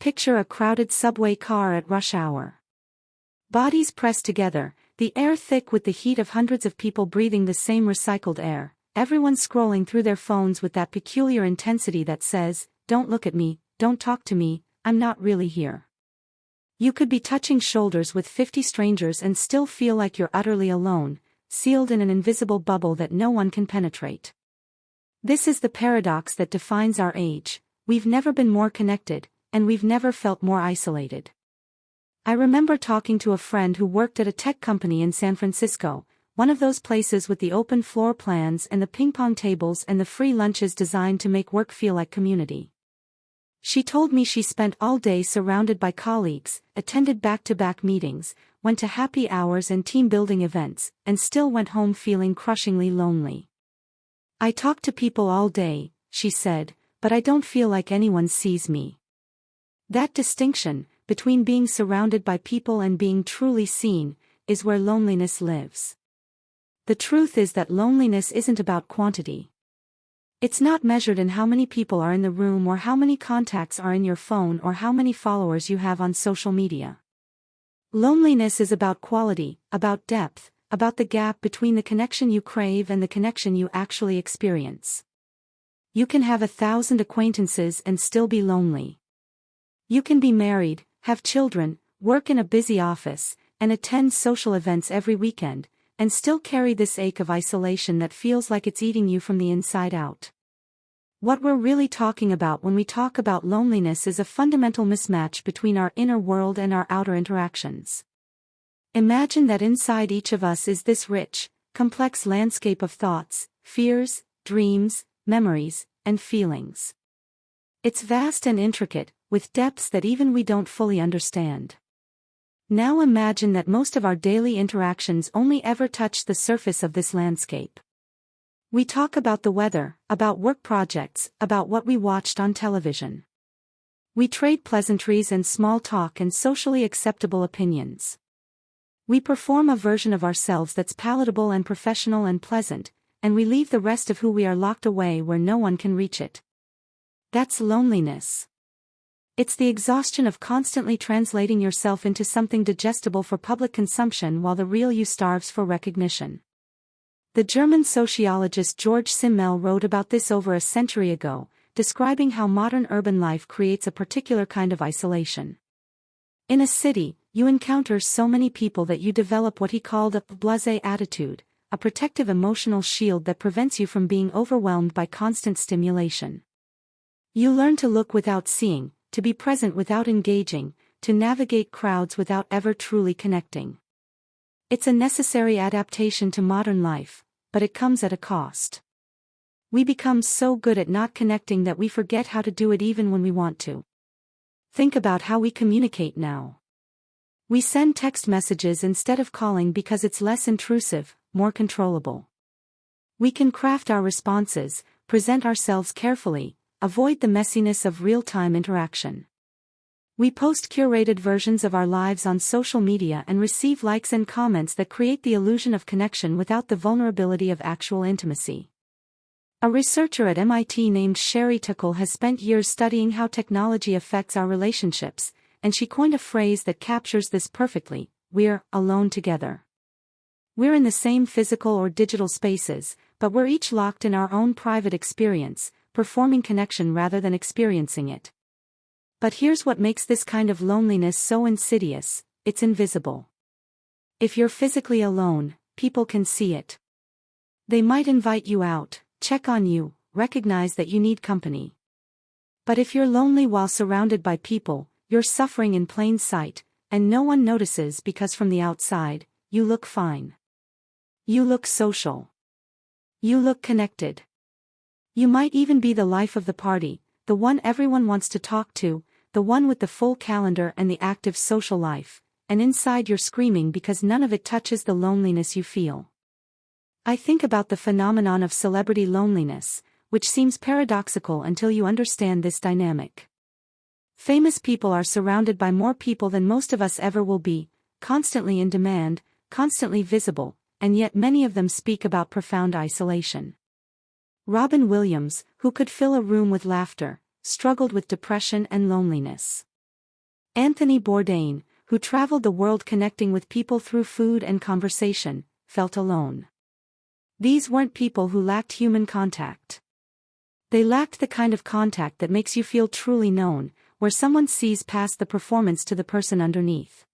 Picture a crowded subway car at rush hour. Bodies pressed together, the air thick with the heat of hundreds of people breathing the same recycled air, everyone scrolling through their phones with that peculiar intensity that says, "Don't look at me, don't talk to me, I'm not really here." You could be touching shoulders with 50 strangers and still feel like you're utterly alone, sealed in an invisible bubble that no one can penetrate. This is the paradox that defines our age. We've never been more connected, and we've never felt more isolated. I remember talking to a friend who worked at a tech company in San Francisco, one of those places with the open floor plans and the ping-pong tables and the free lunches designed to make work feel like community. She told me she spent all day surrounded by colleagues, attended back-to-back meetings, went to happy hours and team-building events, and still went home feeling crushingly lonely. "I talk to people all day," she said, "but I don't feel like anyone sees me." That distinction, between being surrounded by people and being truly seen, is where loneliness lives. The truth is that loneliness isn't about quantity. It's not measured in how many people are in the room or how many contacts are in your phone or how many followers you have on social media. Loneliness is about quality, about depth, about the gap between the connection you crave and the connection you actually experience. You can have 1,000 acquaintances and still be lonely. You can be married, have children, work in a busy office, and attend social events every weekend, and still carry this ache of isolation that feels like it's eating you from the inside out. What we're really talking about when we talk about loneliness is a fundamental mismatch between our inner world and our outer interactions. Imagine that inside each of us is this rich, complex landscape of thoughts, fears, dreams, memories, and feelings. It's vast and intricate, with depths that even we don't fully understand. Now imagine that most of our daily interactions only ever touch the surface of this landscape. We talk about the weather, about work projects, about what we watched on television. We trade pleasantries and small talk and socially acceptable opinions. We perform a version of ourselves that's palatable and professional and pleasant, and we leave the rest of who we are locked away where no one can reach it. That's loneliness. It's the exhaustion of constantly translating yourself into something digestible for public consumption while the real you starves for recognition. The German sociologist George Simmel wrote about this over a century ago, describing how modern urban life creates a particular kind of isolation. In a city, you encounter so many people that you develop what he called a blasé attitude, a protective emotional shield that prevents you from being overwhelmed by constant stimulation. You learn to look without seeing, to be present without engaging, to navigate crowds without ever truly connecting. It's a necessary adaptation to modern life, but it comes at a cost. We become so good at not connecting that we forget how to do it even when we want to. Think about how we communicate now. We send text messages instead of calling because it's less intrusive, more controllable. We can craft our responses, present ourselves carefully, avoid the messiness of real-time interaction. We post curated versions of our lives on social media and receive likes and comments that create the illusion of connection without the vulnerability of actual intimacy. A researcher at MIT named Sherry Tuckle has spent years studying how technology affects our relationships, and she coined a phrase that captures this perfectly: we're alone together. We're in the same physical or digital spaces, but we're each locked in our own private experience, performing connection rather than experiencing it. But here's what makes this kind of loneliness so insidious: it's invisible. If you're physically alone, people can see it. They might invite you out, check on you, recognize that you need company. But if you're lonely while surrounded by people, you're suffering in plain sight, and no one notices because from the outside, you look fine. You look social. You look connected. You might even be the life of the party, the one everyone wants to talk to, the one with the full calendar and the active social life, and inside you're screaming because none of it touches the loneliness you feel. I think about the phenomenon of celebrity loneliness, which seems paradoxical until you understand this dynamic. Famous people are surrounded by more people than most of us ever will be, constantly in demand, constantly visible, and yet many of them speak about profound isolation. Robin Williams, who could fill a room with laughter, struggled with depression and loneliness. Anthony Bourdain, who traveled the world connecting with people through food and conversation, felt alone. These weren't people who lacked human contact. They lacked the kind of contact that makes you feel truly known, where someone sees past the performance to the person underneath.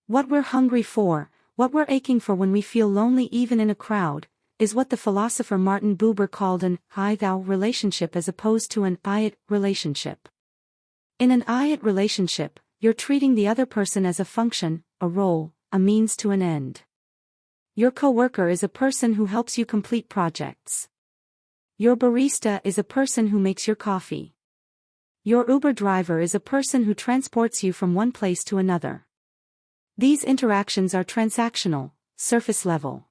What we're hungry for, what we're aching for when we feel lonely even in a crowd, is what the philosopher Martin Buber called an I-thou relationship as opposed to an I-it relationship. In an I-it relationship, you're treating the other person as a function, a role, a means to an end. Your coworker is a person who helps you complete projects. Your barista is a person who makes your coffee. Your Uber driver is a person who transports you from one place to another. These interactions are transactional, surface level.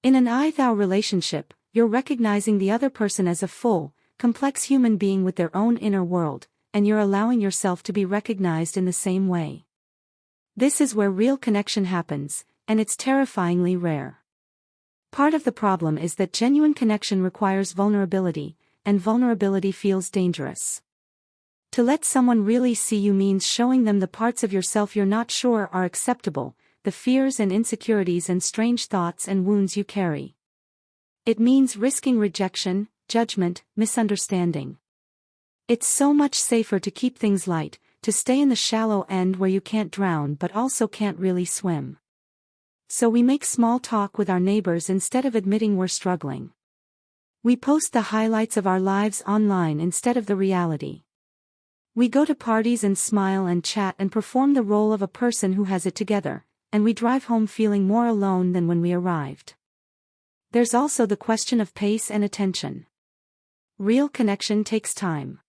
In an I-thou relationship, you're recognizing the other person as a full, complex human being with their own inner world, and you're allowing yourself to be recognized in the same way. This is where real connection happens, and it's terrifyingly rare. Part of the problem is that genuine connection requires vulnerability, and vulnerability feels dangerous. To let someone really see you means showing them the parts of yourself you're not sure are acceptable, the fears and insecurities and strange thoughts and wounds you carry. It means risking rejection, judgment, misunderstanding. It's so much safer to keep things light, to stay in the shallow end where you can't drown but also can't really swim. So we make small talk with our neighbors instead of admitting we're struggling. We post the highlights of our lives online instead of the reality. We go to parties and smile and chat and perform the role of a person who has it together, and we drive home feeling more alone than when we arrived. There's also the question of pace and attention. Real connection takes time.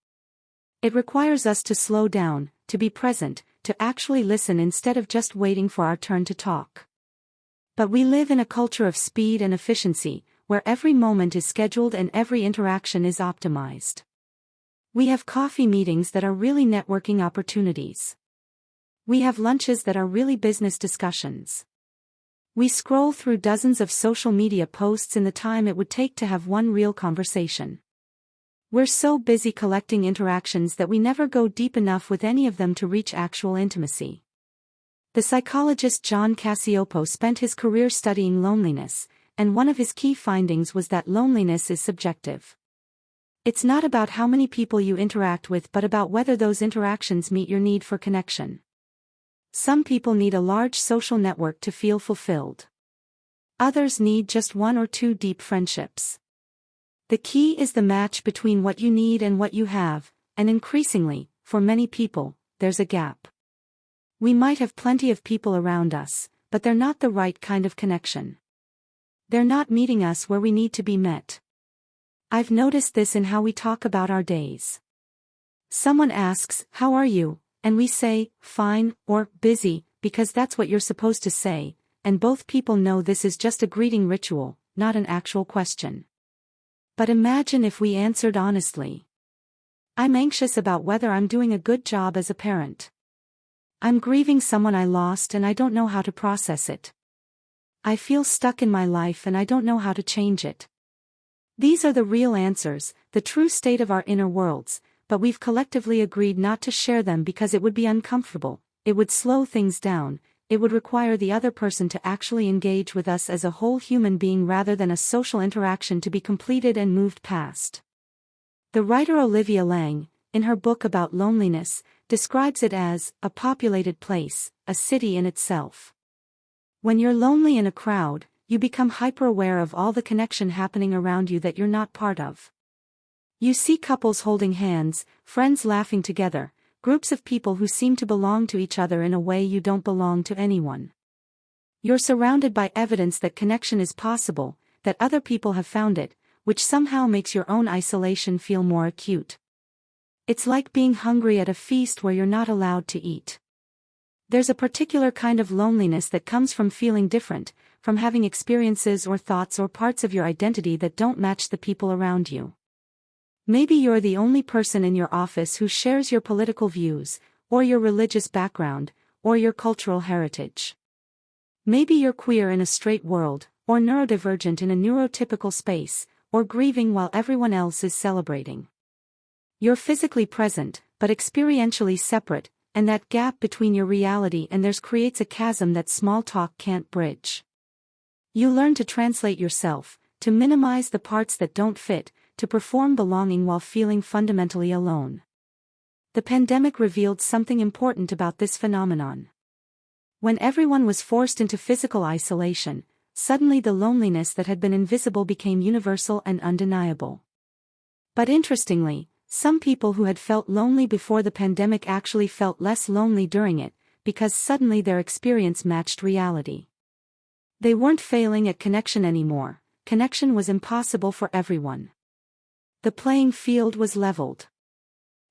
It requires us to slow down, to be present, to actually listen instead of just waiting for our turn to talk. But we live in a culture of speed and efficiency, where every moment is scheduled and every interaction is optimized. We have coffee meetings that are really networking opportunities. We have lunches that are really business discussions. We scroll through dozens of social media posts in the time it would take to have one real conversation. We're so busy collecting interactions that we never go deep enough with any of them to reach actual intimacy. The psychologist John Cacioppo spent his career studying loneliness, and one of his key findings was that loneliness is subjective. It's not about how many people you interact with but about whether those interactions meet your need for connection. Some people need a large social network to feel fulfilled. Others need just one or two deep friendships. The key is the match between what you need and what you have, and increasingly, for many people, there's a gap. We might have plenty of people around us, but they're not the right kind of connection. They're not meeting us where we need to be met. I've noticed this in how we talk about our days. Someone asks, "How are you?" and we say, "Fine," or "Busy," because that's what you're supposed to say, and both people know this is just a greeting ritual, not an actual question. But imagine if we answered honestly. I'm anxious about whether I'm doing a good job as a parent. I'm grieving someone I lost and I don't know how to process it. I feel stuck in my life and I don't know how to change it. These are the real answers, the true state of our inner worlds, but we've collectively agreed not to share them because it would be uncomfortable, it would slow things down, it would require the other person to actually engage with us as a whole human being rather than a social interaction to be completed and moved past. The writer Olivia Laing, in her book about loneliness, describes it as a populated place, a city in itself. When you're lonely in a crowd, you become hyper-aware of all the connection happening around you that you're not part of. You see couples holding hands, friends laughing together, groups of people who seem to belong to each other in a way you don't belong to anyone. You're surrounded by evidence that connection is possible, that other people have found it, which somehow makes your own isolation feel more acute. It's like being hungry at a feast where you're not allowed to eat. There's a particular kind of loneliness that comes from feeling different, from having experiences or thoughts or parts of your identity that don't match the people around you. Maybe you're the only person in your office who shares your political views, or your religious background, or your cultural heritage. Maybe you're queer in a straight world, or neurodivergent in a neurotypical space, or grieving while everyone else is celebrating. You're physically present, but experientially separate, and that gap between your reality and theirs creates a chasm that small talk can't bridge. You learn to translate yourself, to minimize the parts that don't fit, to perform belonging while feeling fundamentally alone. The pandemic revealed something important about this phenomenon. When everyone was forced into physical isolation, suddenly the loneliness that had been invisible became universal and undeniable. But interestingly, some people who had felt lonely before the pandemic actually felt less lonely during it, because suddenly their experience matched reality. They weren't failing at connection anymore. Connection was impossible for everyone. The playing field was leveled.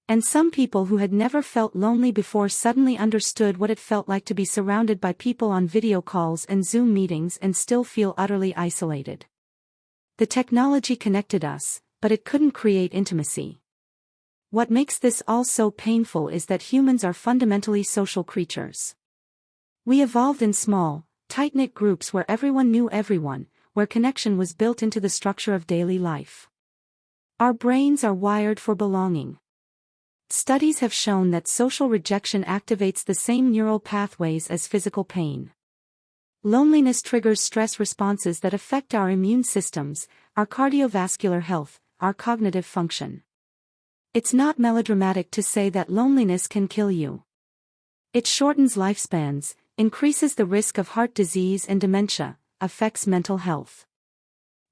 And some people who had never felt lonely before suddenly understood what it felt like to be surrounded by people on video calls and Zoom meetings and still feel utterly isolated. The technology connected us, but it couldn't create intimacy. What makes this all so painful is that humans are fundamentally social creatures. We evolved in small, tight-knit groups where everyone knew everyone, where connection was built into the structure of daily life. Our brains are wired for belonging. Studies have shown that social rejection activates the same neural pathways as physical pain. Loneliness triggers stress responses that affect our immune systems, our cardiovascular health, our cognitive function. It's not melodramatic to say that loneliness can kill you. It shortens lifespans, increases the risk of heart disease and dementia, affects mental health.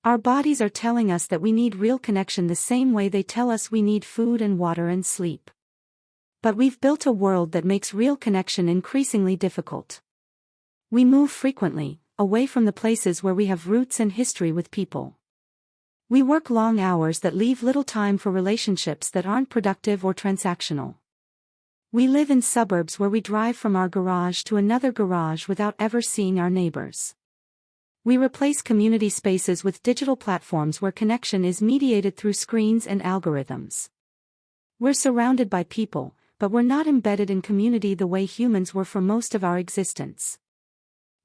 Our bodies are telling us that we need real connection the same way they tell us we need food and water and sleep. But we've built a world that makes real connection increasingly difficult. We move frequently, away from the places where we have roots and history with people. We work long hours that leave little time for relationships that aren't productive or transactional. We live in suburbs where we drive from our garage to another garage without ever seeing our neighbors. We replace community spaces with digital platforms where connection is mediated through screens and algorithms. We're surrounded by people, but we're not embedded in community the way humans were for most of our existence.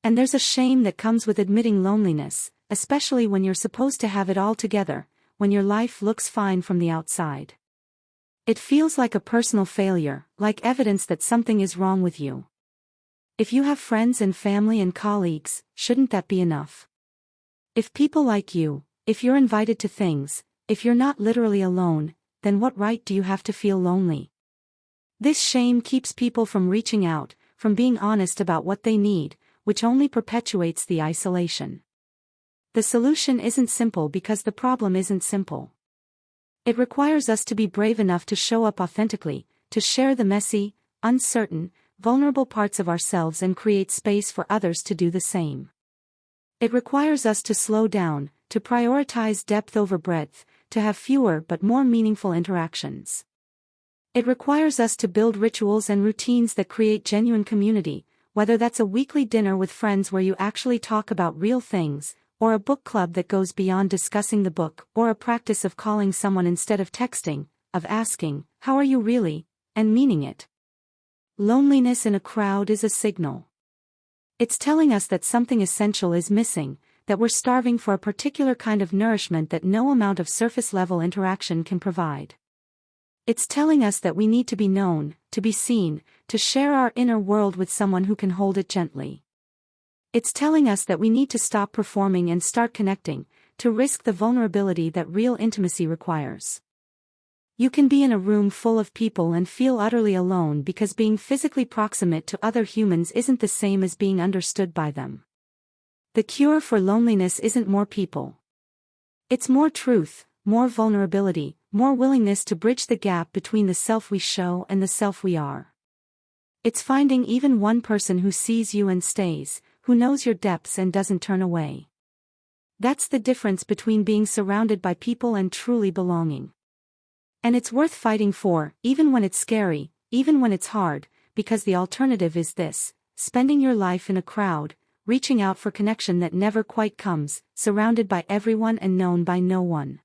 And there's a shame that comes with admitting loneliness, especially when you're supposed to have it all together, when your life looks fine from the outside. It feels like a personal failure, like evidence that something is wrong with you. If you have friends and family and colleagues, shouldn't that be enough? If people like you, if you're invited to things, if you're not literally alone, then what right do you have to feel lonely? This shame keeps people from reaching out, from being honest about what they need, which only perpetuates the isolation. The solution isn't simple because the problem isn't simple. It requires us to be brave enough to show up authentically, to share the messy, uncertain, vulnerable parts of ourselves and create space for others to do the same. It requires us to slow down, to prioritize depth over breadth, to have fewer but more meaningful interactions. It requires us to build rituals and routines that create genuine community, whether that's a weekly dinner with friends where you actually talk about real things, or a book club that goes beyond discussing the book, or a practice of calling someone instead of texting, of asking, "How are you really?" and meaning it. Loneliness in a crowd is a signal. It's telling us that something essential is missing, that we're starving for a particular kind of nourishment that no amount of surface-level interaction can provide. It's telling us that we need to be known, to be seen, to share our inner world with someone who can hold it gently. It's telling us that we need to stop performing and start connecting, to risk the vulnerability that real intimacy requires. You can be in a room full of people and feel utterly alone because being physically proximate to other humans isn't the same as being understood by them. The cure for loneliness isn't more people. It's more truth, more vulnerability, more willingness to bridge the gap between the self we show and the self we are. It's finding even one person who sees you and stays, who knows your depths and doesn't turn away. That's the difference between being surrounded by people and truly belonging. And it's worth fighting for, even when it's scary, even when it's hard, because the alternative is this: spending your life in a crowd, reaching out for connection that never quite comes, surrounded by everyone and known by no one.